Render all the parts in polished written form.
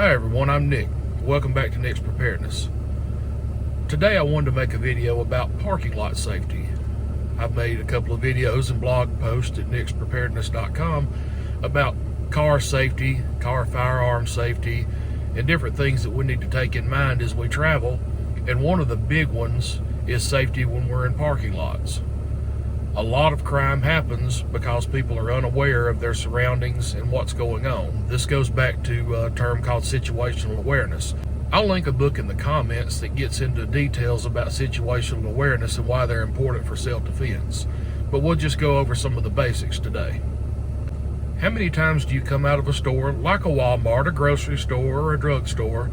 Hi everyone, I'm Nick. Welcome back to Nick's Preparedness. Today I wanted to make a video about parking lot safety. I've made a couple of videos and blog posts at nickspreparedness.com about car safety, car firearm safety, and different things that we need to take in mind as we travel. And one of the big ones is safety when we're in parking lots. A lot of crime happens because people are unaware of their surroundings and what's going on. This goes back to a term called situational awareness. I'll link a book in the comments that gets into details about situational awareness and why they're important for self-defense. But we'll just go over some of the basics today. How many times do you come out of a store, like a Walmart, a grocery store, or a drugstore?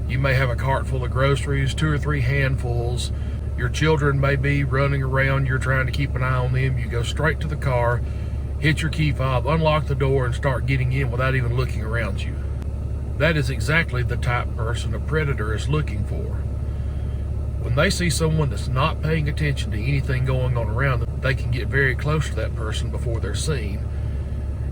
You may have a cart full of groceries, 2 or 3 handfuls. Your children may be running around, you're trying to keep an eye on them. You go straight to the car, hit your key fob, unlock the door, and start getting in without even looking around you. That is exactly the type of person a predator is looking for. When they see someone that's not paying attention to anything going on around them, they can get very close to that person before they're seen.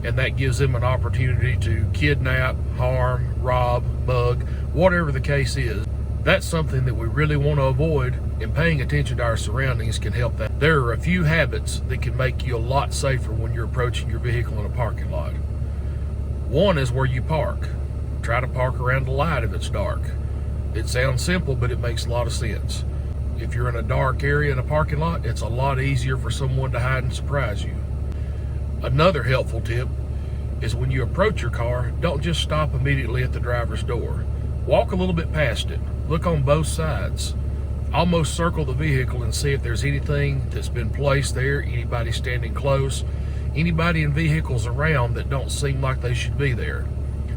And that gives them an opportunity to kidnap, harm, rob, mug, whatever the case is. That's something that we really want to avoid, and paying attention to our surroundings can help that. There are a few habits that can make you a lot safer when you're approaching your vehicle in a parking lot. One is where you park. Try to park around the light if it's dark. It sounds simple, but it makes a lot of sense. If you're in a dark area in a parking lot, it's a lot easier for someone to hide and surprise you. Another helpful tip is when you approach your car, don't just stop immediately at the driver's door. Walk a little bit past it. Look on both sides. Almost circle the vehicle and see if there's anything that's been placed there, anybody standing close, anybody in vehicles around that don't seem like they should be there.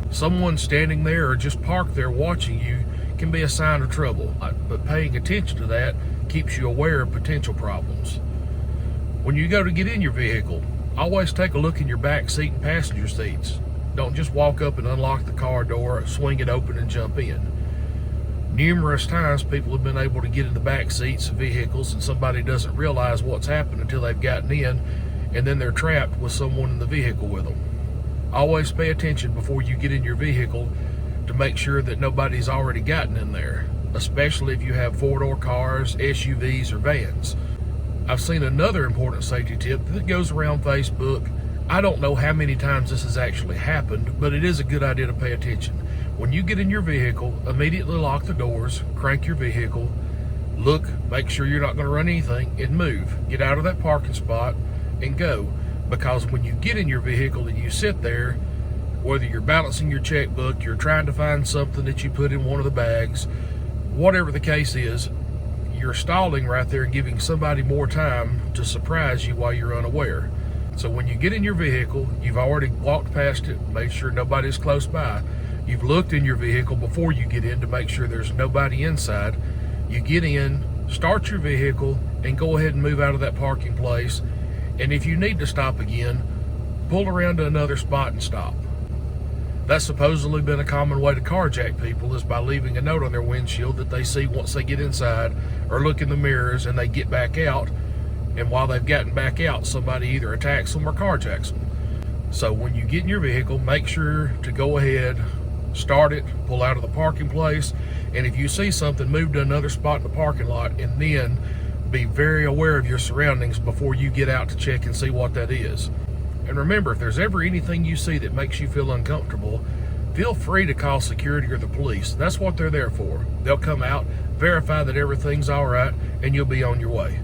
Someone standing there or just parked there watching you can be a sign of trouble, but paying attention to that keeps you aware of potential problems. When you go to get in your vehicle, always take a look in your back seat and passenger seats. Don't just walk up and unlock the car door, swing it open, and jump in. Numerous times people have been able to get in the back seats of vehicles and somebody doesn't realize what's happened until they've gotten in, and then they're trapped with someone in the vehicle with them. Always pay attention before you get in your vehicle to make sure that nobody's already gotten in there, especially if you have 4-door cars, SUVs, or vans. I've seen another important safety tip that goes around Facebook. I don't know how many times this has actually happened, but it is a good idea to pay attention. When you get in your vehicle, immediately lock the doors, crank your vehicle, look, make sure you're not going to run anything, and move. Get out of that parking spot and go. Because when you get in your vehicle and you sit there, whether you're balancing your checkbook, you're trying to find something that you put in one of the bags, whatever the case is, you're stalling right there and giving somebody more time to surprise you while you're unaware. So when you get in your vehicle, you've already walked past it, made sure nobody's close by. You've looked in your vehicle before you get in to make sure there's nobody inside. You get in, start your vehicle, and go ahead and move out of that parking place. And if you need to stop again, pull around to another spot and stop. That's supposedly been a common way to carjack people, is by leaving a note on their windshield that they see once they get inside, or look in the mirrors and they get back out. And while they've gotten back out, somebody either attacks them or carjacks them. So when you get in your vehicle, make sure to go ahead, start it, pull out of the parking place, and if you see something, move to another spot in the parking lot, and then be very aware of your surroundings before you get out to check and see what that is. And remember, if there's ever anything you see that makes you feel uncomfortable, feel free to call security or the police. That's what they're there for. They'll come out, verify that everything's all right, and you'll be on your way.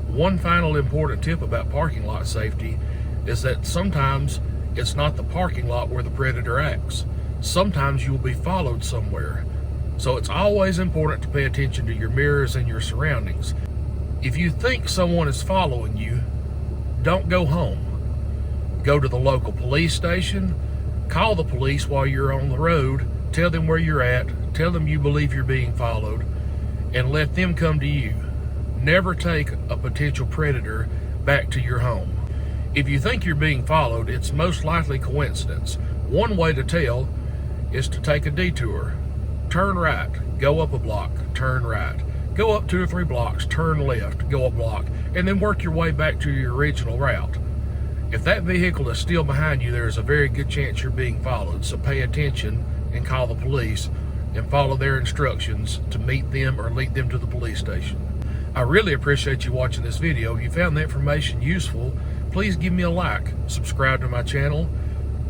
One final important tip about parking lot safety is that sometimes it's not the parking lot where the predator acts. Sometimes you'll be followed somewhere. So it's always important to pay attention to your mirrors and your surroundings. If you think someone is following you, don't go home. Go to the local police station, call the police while you're on the road, tell them where you're at, tell them you believe you're being followed, and let them come to you. Never take a potential predator back to your home. If you think you're being followed, it's most likely coincidence. One way to tell is to take a detour. Turn right, go up a block, turn right. Go up 2 or 3 blocks, turn left, go a block, and then work your way back to your original route. If that vehicle is still behind you, there is a very good chance you're being followed, so pay attention and call the police and follow their instructions to meet them or lead them to the police station. I really appreciate you watching this video. If you found the information useful, please give me a like, subscribe to my channel,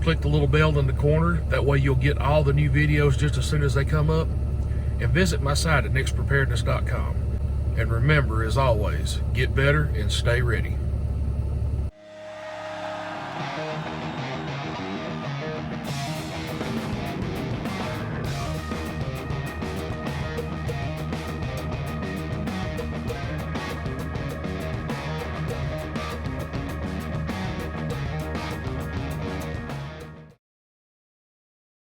click the little bell in the corner. That way you'll get all the new videos just as soon as they come up. And visit my site at preparedness.com. And remember, as always, get better and stay ready.